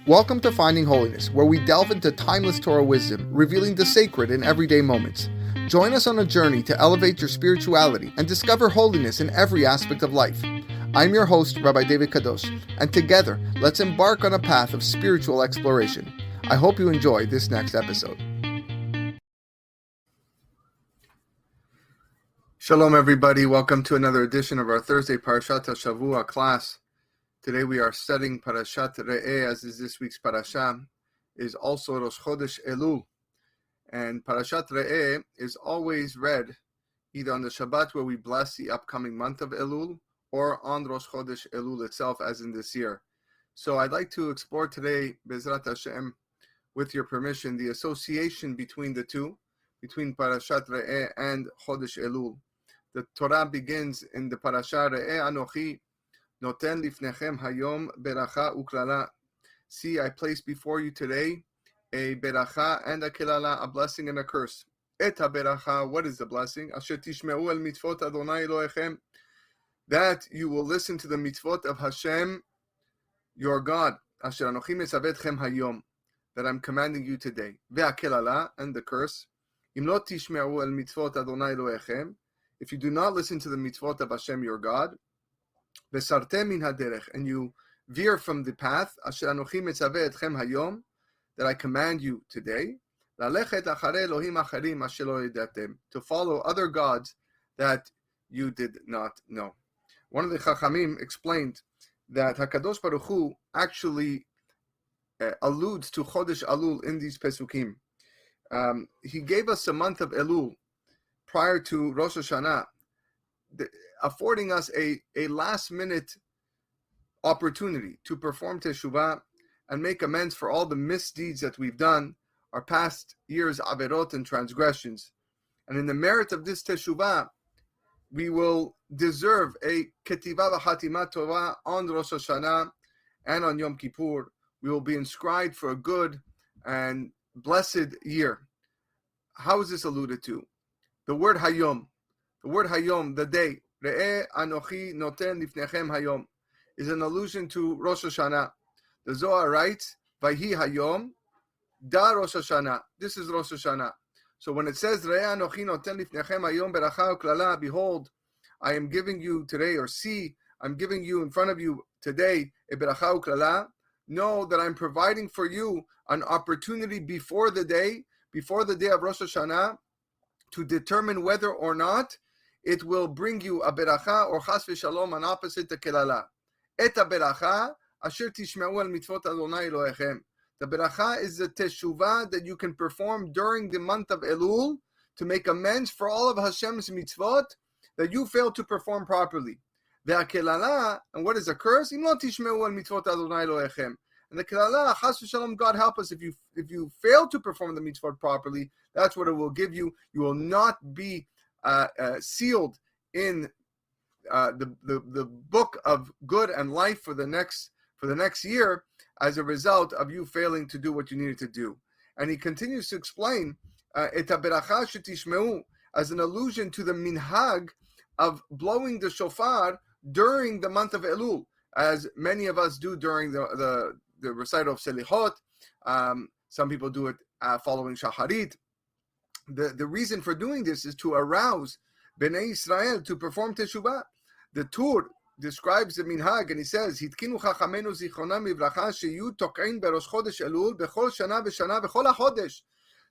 Welcome to Finding Holiness, where we delve into timeless Torah wisdom, revealing the sacred in everyday moments. Join us on a journey to elevate your spirituality and discover holiness in every aspect of life. I'm your host, Rabbi David Kadosh, and together, let's embark on a path of spiritual exploration. I hope you enjoy this next episode. Shalom, everybody. Welcome to another edition of our Thursday Parashat Shavua class. Today we are studying Parashat Re'eh, as is this week's parasha. Is also Rosh Hodesh Elul. And Parashat Re'eh is always read either on the Shabbat, where we bless the upcoming month of Elul, or on Rosh Chodesh Elul itself, as in this year. So I'd like to explore today, Bezrat Hashem, with your permission, the association between the two, between Parashat Re'eh and Chodesh Elul. The Torah begins in the parasha, Re'eh Anochi Noten Lifnechem Hayom Beracha Uklala. See, I place before you today a beracha and a kilala, a blessing and a curse. Et beracha, what is the blessing? Asher tishmeu el mitzvot Adonai Elohechem, that you will listen to the mitzvot of Hashem, your God. Asher anochi metzavetchem hayom, that I'm commanding you today. Ve'akelala, and the curse. Im lo tishmeu el mitzvot Adonai Elohechem, if you do not listen to the mitzvot of Hashem, your God. Ve'sartem min haderech, and you veer from the path. Asher anochi metzavetchem hayom, that I command you today. Lalechet acharei Elohim acharim asher lo yadatem, to follow other gods that you did not know. One of the Chachamim explained that HaKadosh Baruch Hu actually alludes to Chodesh Elul in these Pesukim. He gave us a month of Elul prior to Rosh Hashanah, affording us a last-minute opportunity to perform Teshuvah and make amends for all the misdeeds that we've done, our past years' averot and transgressions. And in the merit of this Teshuvah, we will deserve a ketiva v'chatima tova on Rosh Hashanah and on Yom Kippur. We will be inscribed for a good and blessed year. How is this alluded to? The word hayom, the day, Re'eh anochi noten lifnechem hayom, is an allusion to Rosh Hashanah. The Zohar writes, Vayhi hayom, da Rosh Hashanah. This is Rosh Hashanah. So when it says, Re'eh anochi noten lifnechem hayom beracha uklala, behold, I am giving you today, or see, I'm giving you in front of you today a beracha uklala, know that I'm providing for you an opportunity before the day of Rosh Hashanah, to determine whether or not it will bring you a beracha or chas v'shalom, an opposite to kelala. Et beracha asher tishmeu el mitzvot Adonai Elohechem. The beracha is the teshuvah that you can perform during the month of Elul to make amends for all of Hashem's mitzvot that you failed to perform properly. Ve'akelala, and what is a curse? Im lo tishmeu el mitzvot Adonai Elohechem. And the kelala, chas v'shalom, God help us, if you fail to perform the mitzvot properly, that's what it will give you. You will not be sealed in the book of good and life for the next year as a result of you failing to do what you needed to do. And he continues to explain et beracha shetishmeu as an allusion to the minhag of blowing the shofar during the month of Elul, as many of us do during the recital of Selichot. Some people do it following Shacharit. The reason for doing this is to arouse Bnei Israel to perform Teshuvah. The Tur describes the minhag, and he says, "Hitkinu chachamenu zichronam livracha sheyu tokein berosh chodesh Elul bechol shana v'shana bechol hachodesh."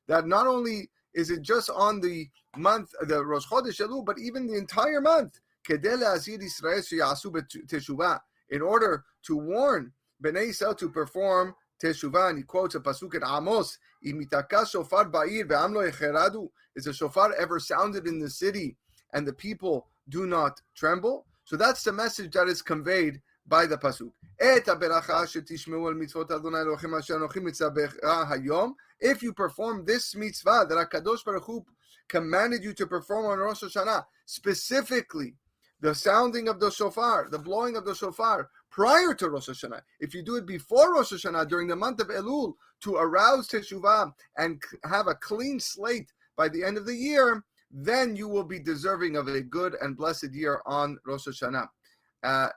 That not only is it just on the month, the Rosh Chodesh Elul, but even the entire month, kedei le'azir Israel sheyasu b'teshuvah, in order to warn Bnei Israel to perform Teshuvah. And he quotes a pasuk in Amos, "Imitaka shofar ba'ir ve'am lo yecheradu." Is a shofar ever sounded in the city and the people do not tremble? So that's the message that is conveyed by the pasuk. Et beracha shetishmeu el mitzvot Adonai Elohechem asher anochi mitzavecha hayom. If you perform this mitzvah that HaKadosh Baruch Hu commanded you to perform on Rosh Hashanah, specifically the sounding of the shofar, the blowing of the shofar prior to Rosh Hashanah. If you do it before Rosh Hashanah during the month of Elul to arouse teshuvah and have a clean slate by the end of the year, then you will be deserving of a good and blessed year on Rosh Hashanah.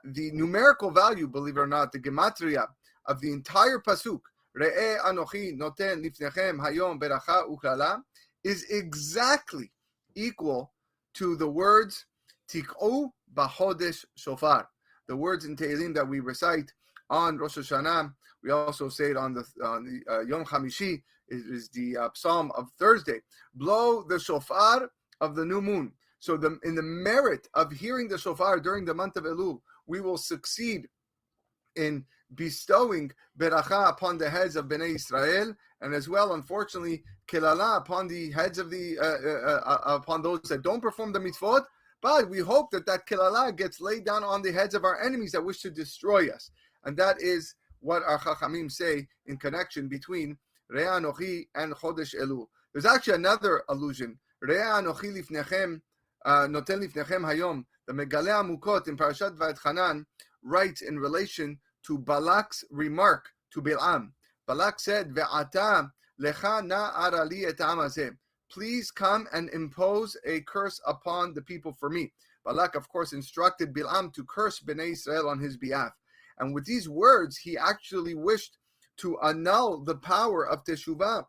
The numerical value, believe it or not, the gematria of the entire pasuk, Re'eh anochi noten lifnechem hayom beracha uklala, is exactly equal to the words Tik'u b'Hodesh shofar, the words in Tehillim that we recite on Rosh Hashanah. We also say it on the Yom Hamishi, is the Psalm of Thursday. Blow the shofar of the new moon. So in the merit of hearing the shofar during the month of Elul, we will succeed in bestowing beracha upon the heads of Bnei Israel, and as well, unfortunately, kelala upon the heads of upon those that don't perform the mitzvot. But we hope that kelala gets laid down on the heads of our enemies that wish to destroy us, and that is what our Chachamim say in connection between Re'eh Anochi and Hodesh Elul. There's actually another allusion. Re'eh Anochi lifnechem noten lifnechem hayom. The Megaleh Amukot in Parashat Va'etchanan writes in relation to Balak's remark to Bilam. Balak said, "Ve'ata lecha na'ara li et ha'am hazeh." Please come and impose a curse upon the people for me. Balak, of course, instructed Bilam to curse Bnei Israel on his behalf. And with these words, he actually wished to annul the power of Teshuvah,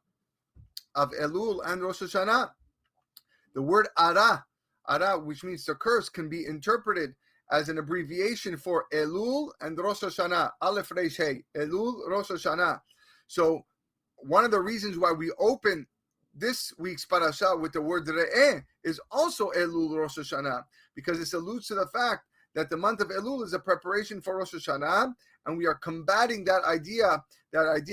of Elul and Rosh Hashanah. The word ara, which means to curse, can be interpreted as an abbreviation for Elul and Rosh Hashanah. Aleph Reish Hey, Elul, Rosh Hashanah. So one of the reasons why we open this week's parasha with the word Re'eh is also Elul, Rosh Hashanah, because this alludes to the fact that the month of Elul is a preparation for Rosh Hashanah, and we are combating that idea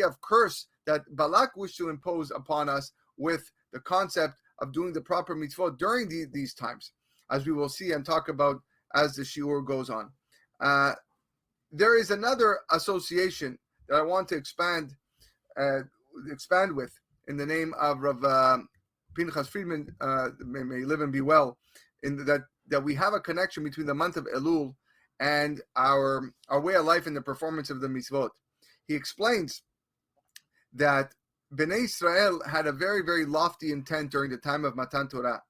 of curse that Balak wished to impose upon us with the concept of doing the proper mitzvot during these times, as we will see and talk about as the shiur goes on. There is another association that I want to expand with in the name of Rav Pinchas Friedman, may he live and be well, in that we have a connection between the month of Elul and our way of life and the performance of the mitzvot. He explains that Bnei Israel had a very, very lofty intent during the time of Matan Torah,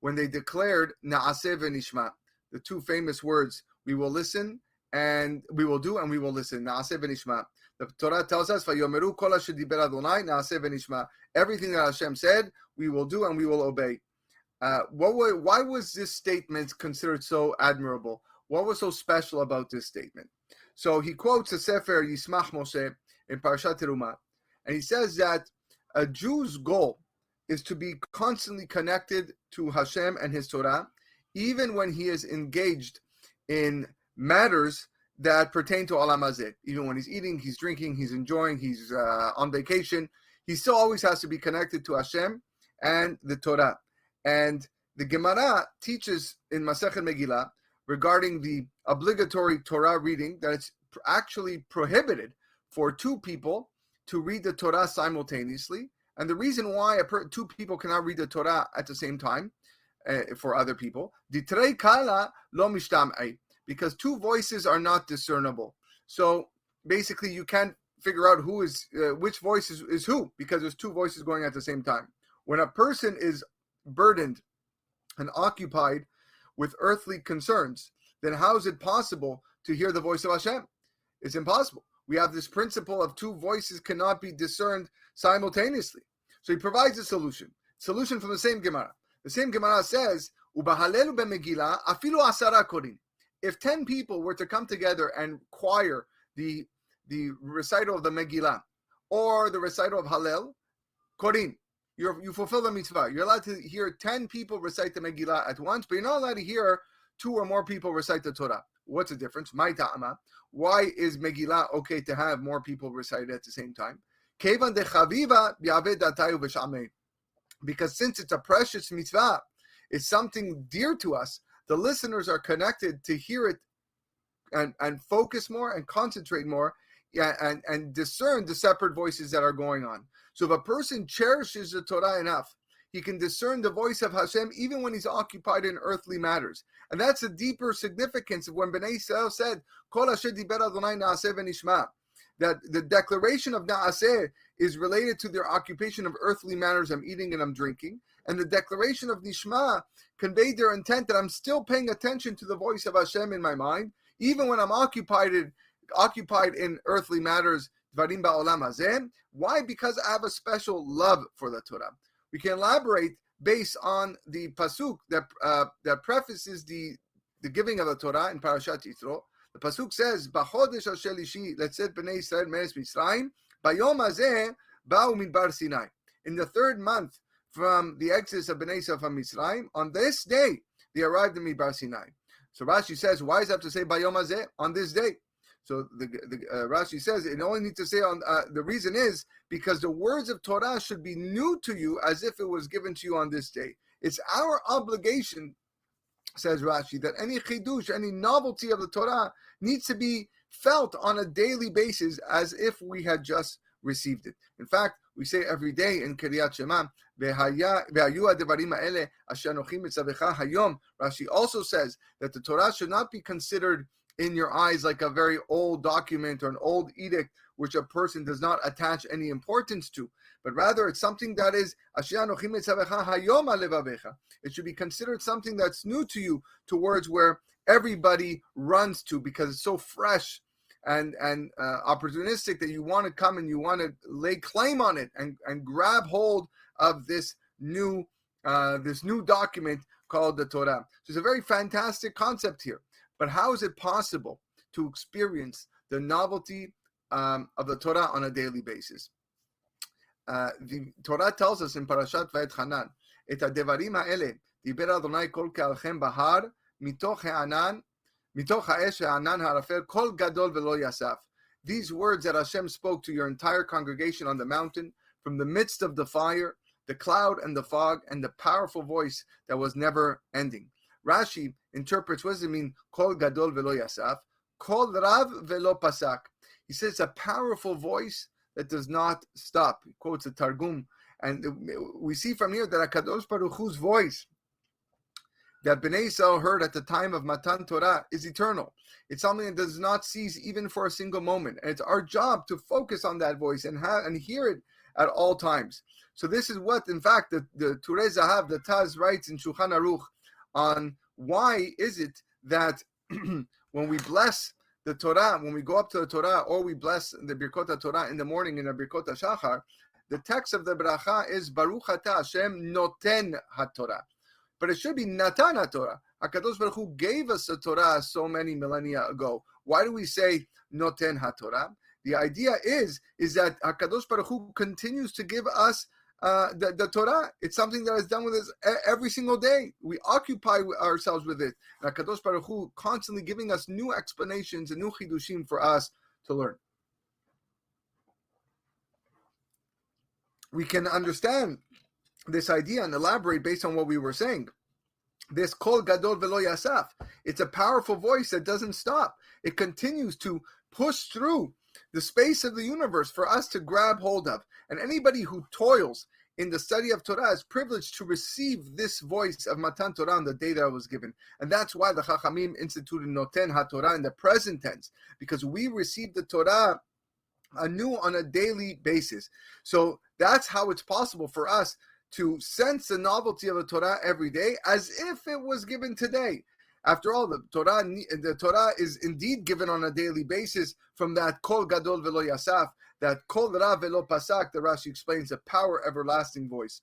when they declared Na'aseh v'nishma, the two famous words, we will listen and we will do and we will listen. Na'aseh v'nishma. The Torah tells us, "Vayomeru kol asher diber Adonai na'aseh v'nishma." Everything that Hashem said, we will do and we will obey. Why was this statement considered so admirable? What was so special about this statement? So he quotes the Sefer Yismach Moshe in Parashat Terumah, and he says that a Jew's goal is to be constantly connected to Hashem and His Torah, even when he is engaged in matters that pertain to Olam Hazeh. Even when he's eating, he's drinking, he's enjoying, he's on vacation, he still always has to be connected to Hashem and the Torah. And the Gemara teaches in Masechet Megillah regarding the obligatory Torah reading that it's actually prohibited for two people to read the Torah simultaneously. And the reason why two people cannot read the Torah at the same time for other people, Ditrei kala lo mishtam'ei, because two voices are not discernible. So basically, you can't figure out who is which voice is who, because there's two voices going at the same time. When a person is burdened and occupied with earthly concerns, then how is it possible to hear the voice of Hashem? It's impossible. We have this principle of two voices cannot be discerned simultaneously. So he provides a solution from the same Gemara. The same Gemara says, "Ubahalelu b'Megillah afilu asara korin." If 10 people were to come together and choir the recital of the Megillah or the recital of Hallel, korin, you fulfill the mitzvah. You're allowed to hear 10 people recite the Megillah at once, but you're not allowed to hear 2 or more people recite the Torah. What's the difference? My ta'ama. Why is Megillah okay to have more people recite it at the same time? Kevan de chaviva bi'aved datayu v'shamei. Because since it's a precious mitzvah, it's something dear to us, the listeners are connected to hear it and focus more and concentrate more and discern the separate voices that are going on. So if a person cherishes the Torah enough, he can discern the voice of Hashem even when he's occupied in earthly matters. And that's a deeper significance of when Bnei Israel said, Kol asher diber Adonai na'aseh v'nishma, that the declaration of na'aseh is related to their occupation of earthly matters, I'm eating and I'm drinking. And the declaration of nishma conveyed their intent that I'm still paying attention to the voice of Hashem in my mind, even when I'm occupied in earthly matters, dvarim ba'olam hazeh. Why? Because I have a special love for the Torah. We can elaborate based on the pasuk that prefaces the giving of the Torah in Parashat Yitro. The pasuk says, "B'chodesh hashelishi letzet bnei Yisrael me'eretz Mitzrayim, bayom hazeh ba'u midbar Sinai." In the third month from the exodus of Bnei Yisrael from Mitzrayim, on this day they arrived in Midbar Sinai. So Rashi says, why does it have to say bayom hazeh, on this day? So Rashi says it only needs to say on. The reason is because the words of Torah should be new to you as if it was given to you on this day. It's our obligation, says Rashi, that any chidush, any novelty of the Torah needs to be felt on a daily basis as if we had just received it. In fact, we say every day in Kriyat Shema, Rashi also says that the Torah should not be considered in your eyes like a very old document or an old edict which a person does not attach any importance to, but rather it's something that is it should be considered something that's new to you, towards where everybody runs to because it's so fresh and opportunistic that you want to come and you want to lay claim on it and grab hold of this new document called the Torah. So it's a very fantastic concept here. But how is it possible to experience the novelty of the Torah on a daily basis? The Torah tells us in Parashat Vayetchanan, "Et hadevarim ha'ele diber Adonai kol ke'alchem bahar mitoch ha'anan mitoch ha'esh ha'anan ha'arafel kol gadol velo yasaf." These words that Hashem spoke to your entire congregation on the mountain, from the midst of the fire, the cloud and the fog, and the powerful voice that was never ending. Rashi interprets, what does it mean? Kol gadol velo yasaf, kol rav velo pasak. He says it's a powerful voice that does not stop. He quotes a Targum. And we see from here that HaKadosh Baruch Hu's voice that Bnei Yisrael heard at the time of Matan Torah is eternal. It's something that does not cease even for a single moment. And it's our job to focus on that voice and hear it at all times. So this is what, in fact, the Turei Zahav, the Taz, writes in Shulchan Aruch on why is it that when we bless the Torah, when we go up to the Torah, or we bless the Birkot HaTorah in the morning in the Birkot HaShachar, the text of the bracha is Baruch Ata Hashem Noten HaTorah. But it should be Natan HaTorah. HaKadosh Baruch Hu gave us the Torah so many millennia ago. Why do we say Noten HaTorah? The idea is that HaKadosh Baruch Hu continues to give us the Torah. It's something that is done with us every single day. We occupy ourselves with it. And HaKadosh Baruch Hu constantly giving us new explanations and new chidushim for us to learn. We can understand this idea and elaborate based on what we were saying. This kol gadol velo yasaf. It's a powerful voice that doesn't stop. It continues to push through the space of the universe for us to grab hold of. And anybody who toils in the study of Torah is privileged to receive this voice of Matan Torah on the day that it was given. And that's why the Chachamim instituted Noten HaTorah in the present tense, because we receive the Torah anew on a daily basis. So that's how it's possible for us to sense the novelty of the Torah every day as if it was given today. After all, the Torah is indeed given on a daily basis from that Kol Gadol Velo Yasaf, that Kol Rav Velo Pasak, the Rashi explains, a power everlasting voice.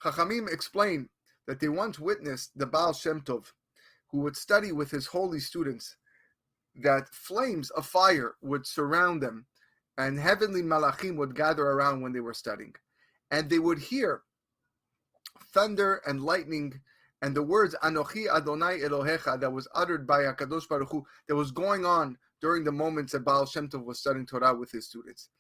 Chachamim explain that they once witnessed the Baal Shem Tov, who would study with his holy students, that flames of fire would surround them, and heavenly malachim would gather around when they were studying. And they would hear thunder and lightning, and the words Anochi Adonai Elohecha that was uttered by HaKadosh Baruch Hu, that was going on during the moments that Baal Shem Tov was studying Torah with his students.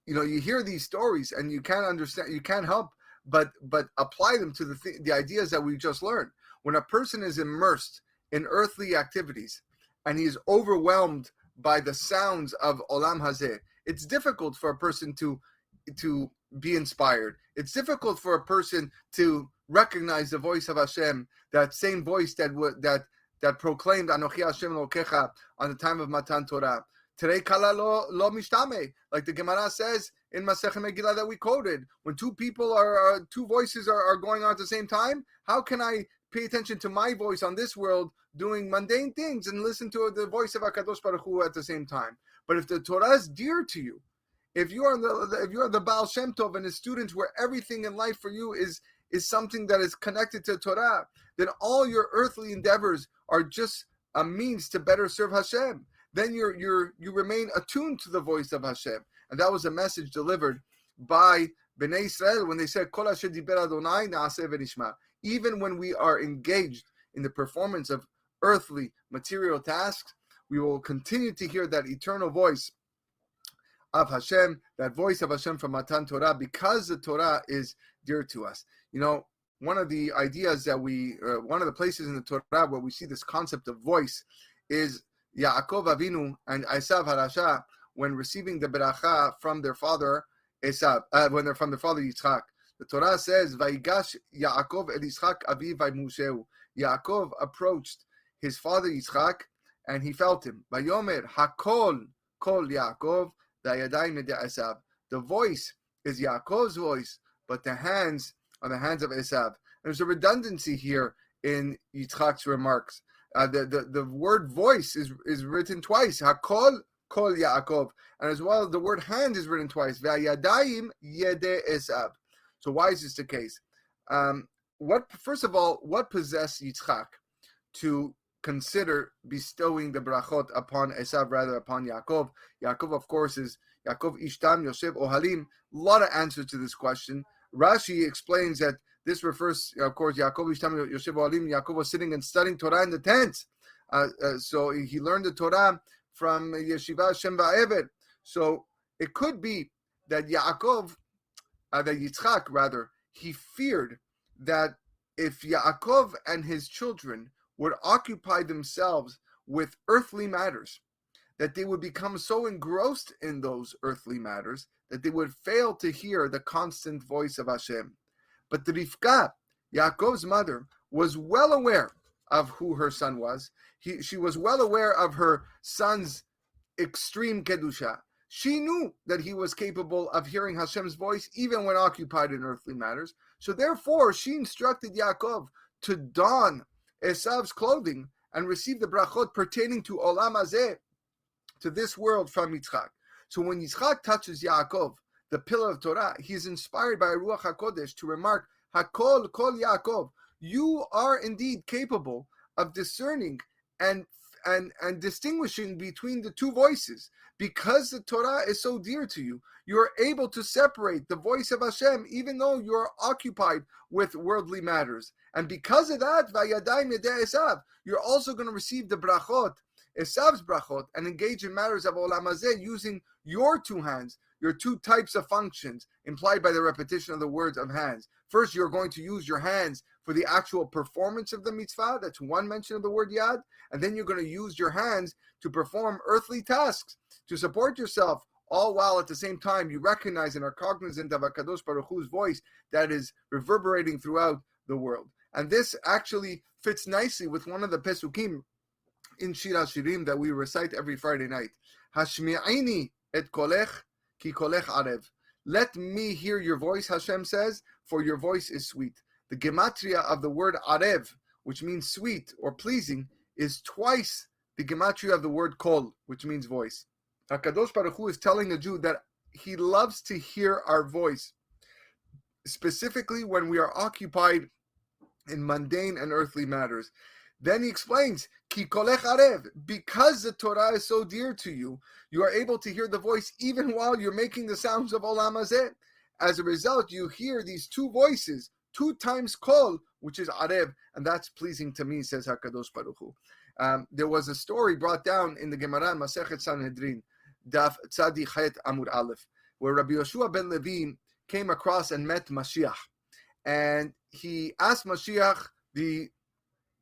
You hear these stories and you can't understand, you can't help but apply them to the ideas that we just learned. When a person is immersed in earthly activities and he is overwhelmed by the sounds of Olam Hazeh, it's difficult for a person to be inspired. It's difficult for a person to recognize the voice of Hashem, that same voice that proclaimed Anochi Hashem Elokecha on the time of Matan Torah. Today, kala lo mishtame, like the Gemara says in Masechet Megillah that we quoted. When two voices are going on at the same time, how can I pay attention to my voice on this world doing mundane things and listen to the voice of HaKadosh Baruch Hu at the same time. But if the Torah is dear to you, if you are the Baal Shem Tov and his students, where everything in life for you is something that is connected to Torah, then all your earthly endeavors are just a means to better serve Hashem. Then you remain attuned to the voice of Hashem, and that was a message delivered by Bnei Israel when they said, "Kol asher diber Adonai na'aseh v'nishma." Even when we are engaged in the performance of earthly material tasks, we will continue to hear that eternal voice of Hashem, that voice of Hashem from Matan Torah, because the Torah is dear to us. One of the ideas that one of the places in the Torah where we see this concept of voice is Yaakov Avinu and Esav Harasha when receiving the beracha from their father Esav, when they're from their father Yitzchak. The Torah says, "Vayigash Yaakov el Yitzchak aviv vaymusheu." Yaakov approached his father Yitzchak and he felt him. Vayomer hakol kol Yaakov dayadayim de Esav. The voice is Yaakov's voice, but the hands are the hands of Esav. There's a redundancy here in Yitzchak's remarks. The word voice is written twice. Hakol kol Yaakov, and as well the word hand is written twice. Vayadayim yede Esav. So why is this the case? First of all, what possessed Yitzchak to consider bestowing the brachot upon Esav rather upon Yaakov? Yaakov, of course, is Yaakov Ishtam Yosef Ohalim. A lot of answers to this question. Rashi explains that this refers, of course, Yaakov Ishtam Yosef Ohalim. Yaakov was sitting and studying Torah in the tent. So he learned the Torah from Yeshiva Shem Va'eved. So it could be that that Yitzchak rather, he feared that if Yaakov and his children would occupy themselves with earthly matters, that they would become so engrossed in those earthly matters that they would fail to hear the constant voice of Hashem. But the Rivka, Yaakov's mother, was well aware of who her son was. She was well aware of her son's extreme kedusha. She knew that he was capable of hearing Hashem's voice even when occupied in earthly matters. So therefore, she instructed Yaakov to don Esav's clothing and receive the brachot pertaining to Olam Hazeh, to this world, from Yitzchak. So when Yitzchak touches Yaakov, the pillar of Torah, he is inspired by Ruach HaKodesh to remark, Hakol kol Yaakov, you are indeed capable of discerning and distinguishing between the two voices. Because the Torah is so dear to you, you are able to separate the voice of Hashem even though you are occupied with worldly matters. And because of that, Vayadayim Yedei Esav, you're also going to receive the brachot, Esav's brachot, and engage in matters of Olam Hazeh using your two hands, your two types of functions implied by the repetition of the words of hands. First, you're going to use your hands for the actual performance of the mitzvah. That's one mention of the word yad. And then you're going to use your hands to perform earthly tasks, to support yourself, all while at the same time you recognize and are cognizant of HaKadosh Baruch Hu's voice that is reverberating throughout the world. And this actually fits nicely with one of the pesukim in Shir HaShirim that we recite every Friday night. Hashmi'ini et kolech ki kolech arev. Let me hear your voice, Hashem says, for your voice is sweet. The gematria of the word arev, which means sweet or pleasing, is twice the gematria of the word kol, which means voice. HaKadosh Baruch Hu is telling a Jew that he loves to hear our voice, specifically when we are occupied in mundane and earthly matters. Then he explains, Ki kolech arev, because the Torah is so dear to you, you are able to hear the voice even while you're making the sounds of Olam Hazeh. As a result, you hear these two voices, 2 times kol, which is arev, and that's pleasing to me, says HaKadosh Baruch Hu. There was a story brought down in the Gemara Masechet Sanhedrin, Daf Tzadi Chet Amud Aleph, where Rabbi Yoshua ben Levi came across and met Mashiach. And he asked Mashiach the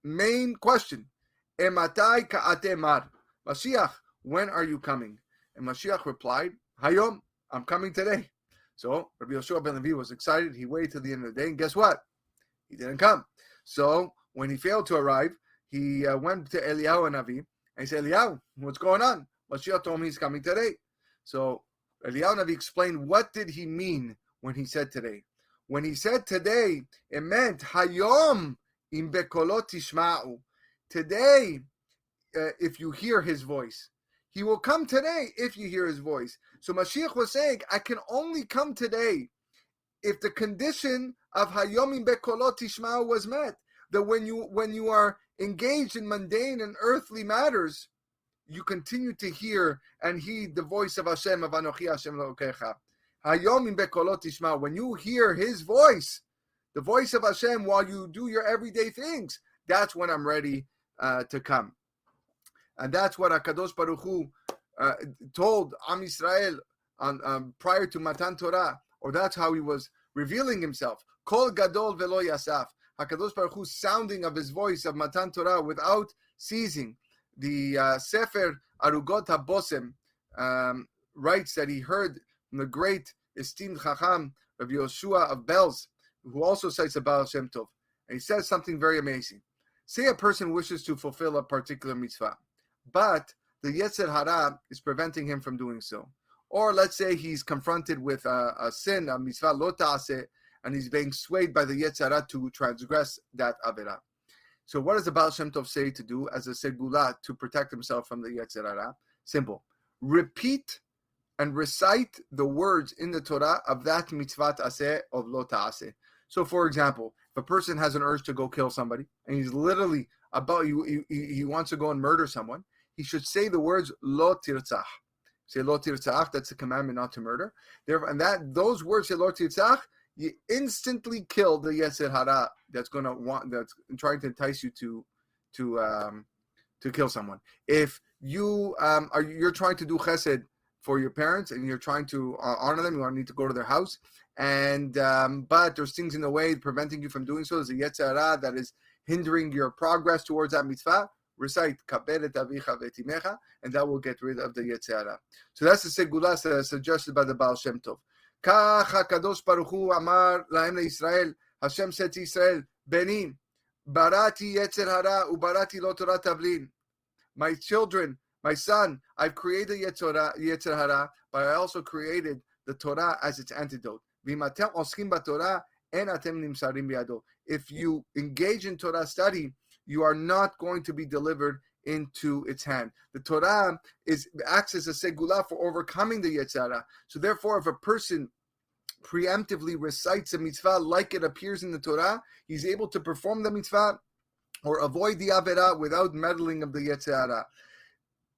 main question, Ematai ka'ate mar? Mashiach, when are you coming? And Mashiach replied, Hayom, I'm coming today. So Rabbi Yoshua ben Levi was excited. He waited till the end of the day, and guess what? He didn't come. So when he failed to arrive, he went to Eliyahu Navi, and he said, Eliyahu, what's going on? Mashiach told me he's coming today. So Eliyahu Navi explained, what did he mean when he said today? When he said today, it meant Hayom im bekolot tishma'u. Today, if you hear his voice. He will come today if you hear his voice. So Mashiach was saying, I can only come today if the condition of Hayomim Bekolot Tishma'u was met. That when you are engaged in mundane and earthly matters, you continue to hear and heed the voice of Hashem, of Anochi Hashem Elokecha. Hayomim Bekolot Tishma'u. When you hear his voice, the voice of Hashem while you do your everyday things, that's when I'm ready to come. And that's what HaKadosh Baruch Hu told Am Yisrael prior to Matan Torah, or that's how he was revealing himself. Kol Gadol Velo Yasaf. HaKadosh Baruch Hu's sounding of his voice of Matan Torah without ceasing. The Sefer Arugot HaBosem writes that he heard from the great esteemed Chacham of Yoshua of Belz, who also cites a Baal Shem Tov. And he says something very amazing. Say a person wishes to fulfill a particular mitzvah, but the Yetzer Hara is preventing him from doing so. Or let's say he's confronted with a sin, a mitzvah lo ta'aseh, and he's being swayed by the Yetzer Hara to transgress that avera. So what does the Baal Shem Tov say to do as a segula to protect himself from the Yetzer Hara? Simple. Repeat and recite the words in the Torah of that mitzvah ta'aseh of lo ta'aseh. So for example, if a person has an urge to go kill somebody, and he's literally he wants to go and murder someone, he should say the words lo tirtzach. Say lo tirtzach, that's the commandment not to murder. And those words, say lo tirtzach, you instantly kill the Yetzer Hara that's trying to entice you to kill someone. If you're trying to do chesed for your parents and you're trying to honor them, you need to go to their house, and but there's things in the way preventing you from doing so. There's a Yetzer Hara that is hindering your progress towards that mitzvah. Recite Kabel et avicha v'etimecha, and that will get rid of the Yetzer Hara. So that's the segula suggested by the Baal Shem Tov. Kach HaKadosh Baruch Hu amar lahem leIsrael. Hashem said to Israel, Beni, barati Yetzer Hara ubarati lo Torah tavlin. My children, my son, I've created Yetzer Hara, but I also created the Torah as its antidote. V'matem oskim b'Torah en atem nimsarim biyado. If you engage in Torah study, you are not going to be delivered into its hand. The Torah acts as a segula for overcoming the Yetzer Hara. So therefore, if a person preemptively recites a mitzvah like it appears in the Torah, he's able to perform the mitzvah or avoid the avera without meddling of the Yetzer Hara.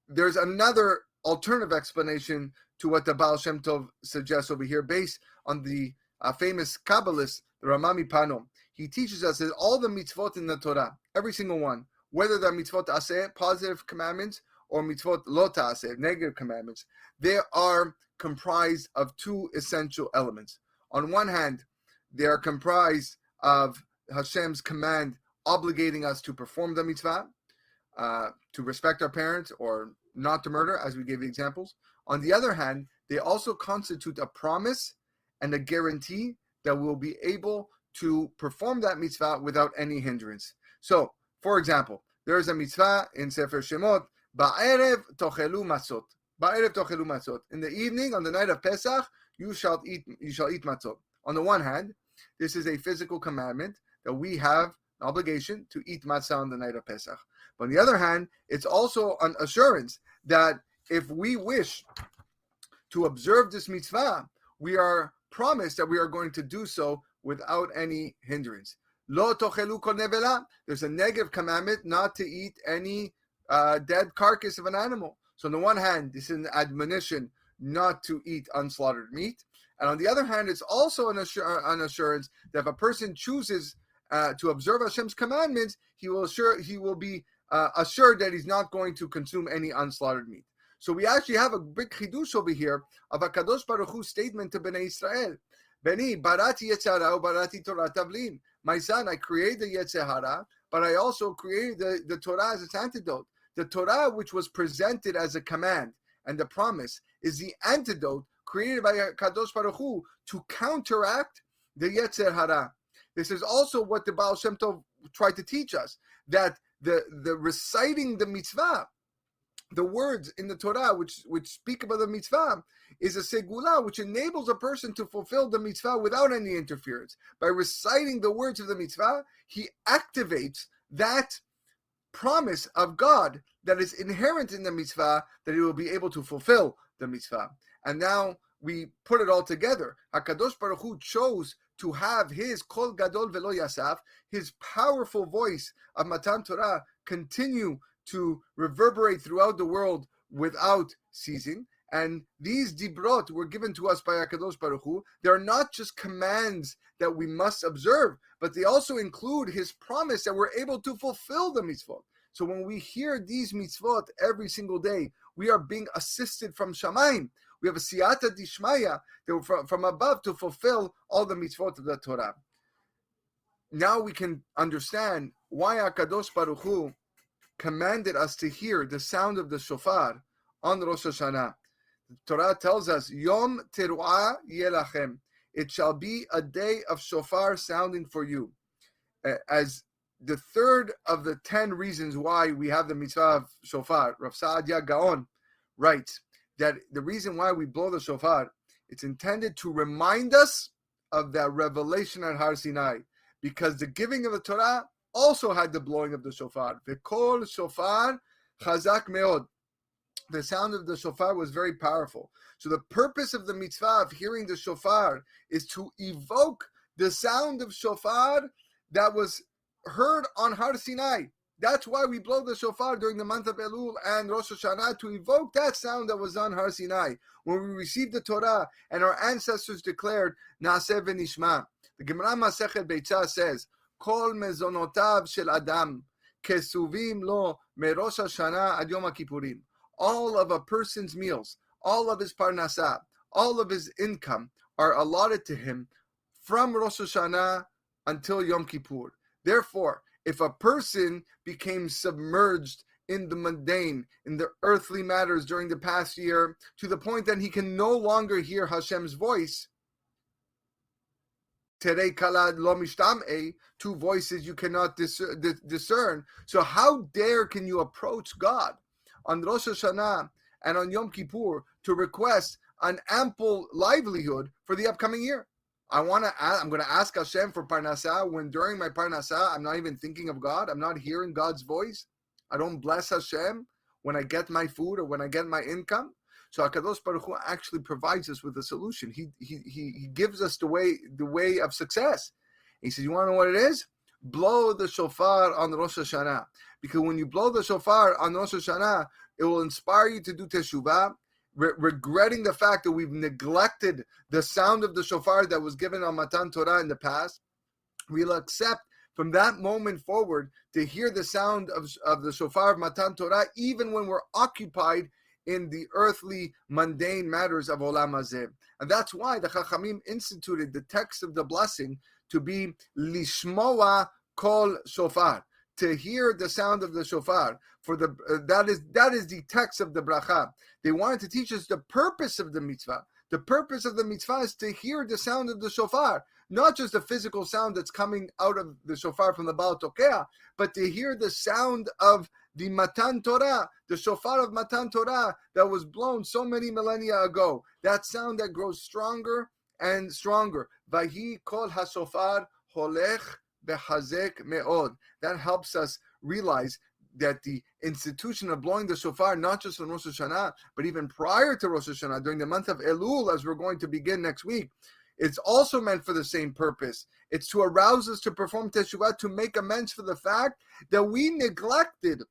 There's another alternative explanation to what the Baal Shem Tov suggests over here, based on the famous Kabbalist, the Ramami Pano. He teaches us that all the mitzvot in the Torah, every single one, whether they're mitzvot aseh, positive commandments, or mitzvot lo ta'aseh, negative commandments, they are comprised of two essential elements. On one hand, they are comprised of Hashem's command obligating us to perform the mitzvah, to respect our parents, or not to murder, as we gave examples. On the other hand, they also constitute a promise and a guarantee that we'll be able to perform that mitzvah without any hindrance. So, for example, there is a mitzvah in Sefer Shemot, Ba'erev tochelu matzot. Ba'erev tochelu matzot. In the evening, on the night of Pesach, you shall eat matzot. On the one hand, this is a physical commandment that we have an obligation to eat matzah on the night of Pesach. But on the other hand, it's also an assurance that if we wish to observe this mitzvah, we are promised that we are going to do so without any hindrance. Lo tochelu kol nevela. There's a negative commandment not to eat any dead carcass of an animal. So on the one hand, this is an admonition not to eat unslaughtered meat. And on the other hand, it's also an assurance that if a person chooses to observe Hashem's commandments, he will be assured that he's not going to consume any unslaughtered meat. So we actually have a big chidush over here of HaKadosh Baruch Hu's statement to Bnei Israel. Beni, barati Yetzer Hara barati Torah tavlin. My son, I created the Yetzer Hara, but I also created the Torah as its antidote. The Torah, which was presented as a command and the promise, is the antidote created by HaKadosh Baruch Hu to counteract the Yetzer Hara. This is also what the Baal Shem Tov tried to teach us, that the reciting the mitzvah the words in the Torah which speak about the mitzvah is a segula, which enables a person to fulfill the mitzvah without any interference. By reciting the words of the mitzvah, he activates that promise of God that is inherent in the mitzvah, that he will be able to fulfill the mitzvah. And now we put it all together. HaKadosh Baruch Hu chose to have his Kol Gadol Velo Yasaf, his powerful voice of Matan Torah, continue to reverberate throughout the world without ceasing. And these dibrot were given to us by HaKadosh Baruch Hu. They are not just commands that we must observe, but they also include his promise that we're able to fulfill the mitzvot. So when we hear these mitzvot every single day, we are being assisted from Shamayim. We have a siyata dishmaya from above to fulfill all the mitzvot of the Torah. Now we can understand why HaKadosh Baruch Hu commanded us to hear the sound of the shofar on Rosh Hashanah. The Torah tells us, Yom Teruah Yelachem. It shall be a day of shofar sounding for you. As the third of the 10 reasons why we have the mitzvah of shofar, Rav Saadia Gaon writes that the reason why we blow the shofar, it's intended to remind us of that revelation at Har Sinai, because the giving of the Torah also had the blowing of the shofar. V'kol shofar chazak meod. The sound of the shofar was very powerful. So the purpose of the mitzvah of hearing the shofar is to evoke the sound of shofar that was heard on Har Sinai. That's why we blow the shofar during the month of Elul and Rosh Hashanah, to evoke that sound that was on Har Sinai when we received the Torah and our ancestors declared Naaseh v'nishma. The Gemara Masechet Beitzah says, Kol mezonotav shel Adam kesuvim lo merosh Hashanah ad Yom HaKippurim. All of a person's meals, all of his parnasah, all of his income are allotted to him from Rosh Hashanah until Yom Kippur. Therefore, if a person became submerged in the mundane, in the earthly matters during the past year, to the point that he can no longer hear Hashem's voice, Terei kalad lo mishtam'e, two voices you cannot discern. So how dare can you approach God on Rosh Hashanah and on Yom Kippur to request an ample livelihood for the upcoming year? I'm going to ask Hashem for parnasah when during my parnasah I'm not even thinking of God. I'm not hearing God's voice. I don't bless Hashem when I get my food or when I get my income. So HaKadosh Baruch Hu actually provides us with a solution. He gives us the way of success. He says, you want to know what it is? Blow the shofar on Rosh Hashanah. Because when you blow the shofar on Rosh Hashanah, it will inspire you to do teshuvah, regretting the fact that we've neglected the sound of the shofar that was given on Matan Torah in the past. We'll accept from that moment forward to hear the sound of the shofar of Matan Torah, even when we're occupied in the earthly, mundane matters of Olam Hazeh. And that's why the Chachamim instituted the text of the blessing to be Lishmoa Kol Shofar, to hear the sound of the shofar. For that is the text of the bracha. They wanted to teach us the purpose of the mitzvah. The purpose of the mitzvah is to hear the sound of the shofar, not just the physical sound that's coming out of the shofar from the Baal Tokea, but to hear the sound of the Matan Torah, the shofar of Matan Torah that was blown so many millennia ago. That sound that grows stronger and stronger. Vahi kol hashofar holech behazek meod. That helps us realize that the institution of blowing the shofar, not just on Rosh Hashanah, but even prior to Rosh Hashanah, during the month of Elul, as we're going to begin next week, it's also meant for the same purpose. It's to arouse us to perform teshuvah, to make amends for the fact that we neglected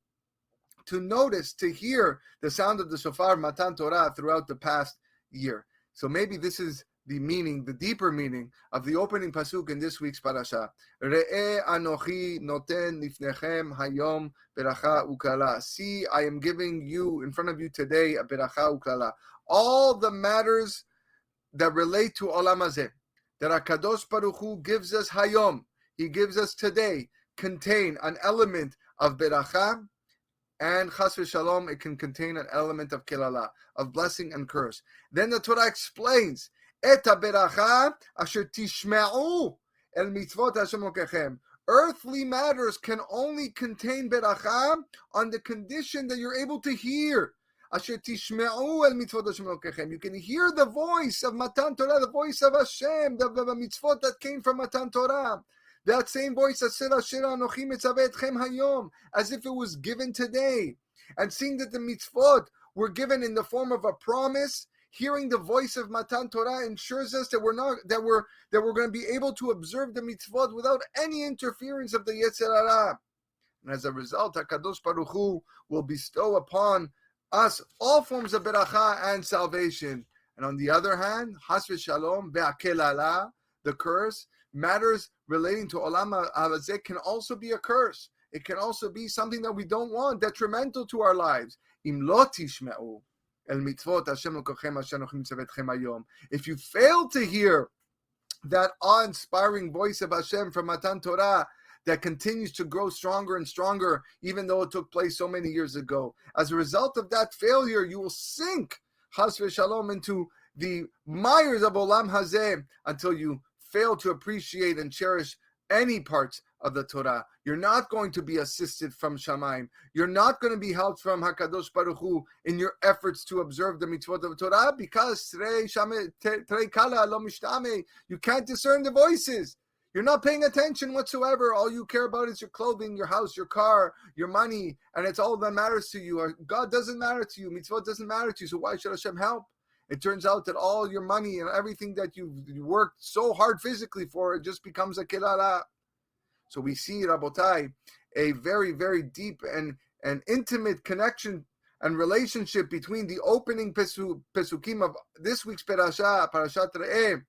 to notice, to hear the sound of the shofar Matan Torah throughout the past year. So maybe this is the meaning, the deeper meaning of the opening pasuk in this week's parasha. Re'eh anochi noten lifnechem hayom beracha uklala. See, I am giving you, in front of you today, a beracha uklala. All the matters that relate to Olam Hazeh, that HaKadosh Baruch Hu gives us hayom, He gives us today, contain an element of beracha, and chas v'shalom, it can contain an element of kelala, of blessing and curse. Then the Torah explains, Et ha-beracha asher tishma'u el mitzvot Hashem Elokechem. Earthly matters can only contain beracha on the condition that you're able to hear. You can hear the voice of Matan Torah, the voice of Hashem, the mitzvot that came from Matan Torah. That same voice that said, Asher Anochi mitzaveh etchem hayom, as if it was given today. And seeing that the mitzvot were given in the form of a promise, hearing the voice of Matan Torah ensures us that we're going to be able to observe the mitzvot without any interference of the Yetzer Hara. And as a result, HaKadosh Baruch Hu will bestow upon us all forms of beracha and salvation. And on the other hand, Has v'Shalom ve'akel ala, the curse, matters relating to Olam Hazeh can also be a curse. It can also be something that we don't want, detrimental to our lives. Im lo tishme'u el mitzvot Hashem Elokechem asher anochi mitzav etchem hayom. If you fail to hear that awe-inspiring voice of Hashem from Matan Torah that continues to grow stronger and stronger, even though it took place so many years ago, as a result of that failure, you will sink, Chas v'Shalom, into the mires of Olam Hazeh until you fail to appreciate and cherish any parts of the Torah. You're not going to be assisted from Shamayim. You're not going to be helped from HaKadosh Baruch Hu in your efforts to observe the mitzvot of Torah, because you can't discern the voices. You're not paying attention whatsoever. All you care about is your clothing, your house, your car, your money, and it's all that matters to you. God doesn't matter to you. Mitzvot doesn't matter to you, so why should Hashem help? It turns out that all your money and everything that you worked so hard physically for, it just becomes a kelara. So we see, Rabotai, a very, very deep and intimate connection and relationship between the opening pesukim of this week's Parashat Re'eh,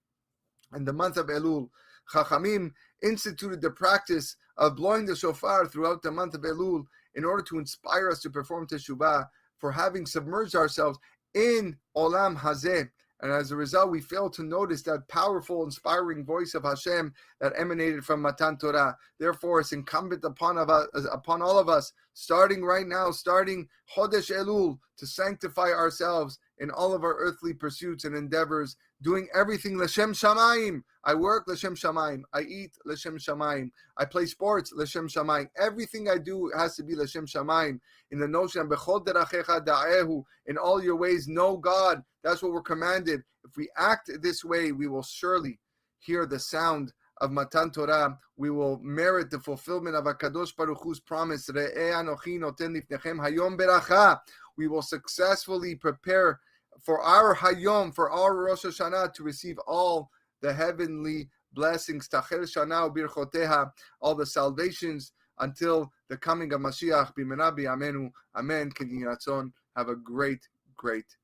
and the month of Elul. Chachamim instituted the practice of blowing the shofar throughout the month of Elul in order to inspire us to perform teshuvah for having submerged ourselves in Olam Hazeh. And as a result, we fail to notice that powerful, inspiring voice of Hashem that emanated from Matan Torah. Therefore, it's incumbent upon all of us, starting right now, starting Hodesh Elul, to sanctify ourselves in all of our earthly pursuits and endeavors, doing everything L'Shem Shamayim. I work L'Shem Shamayim. I eat L'Shem Shamayim. I play sports L'Shem Shamayim. Everything I do has to be L'Shem Shamayim. In the notion of Bechol derachecha da'ehu, in all your ways, know God. That's what we're commanded. If we act this way, we will surely hear the sound of Matan Torah. We will merit the fulfillment of HaKadosh Baruch Hu's promise. Re'eh anochi noten lifnechem hayom beracha. We will successfully prepare for our Hayom, for our Rosh Hashanah, to receive all the heavenly blessings, Tachel Shana Birchoteha, all the salvations until the coming of Mashiach. B'mena b'yamenu. Amen. Ken Yiratzon. Have a great, great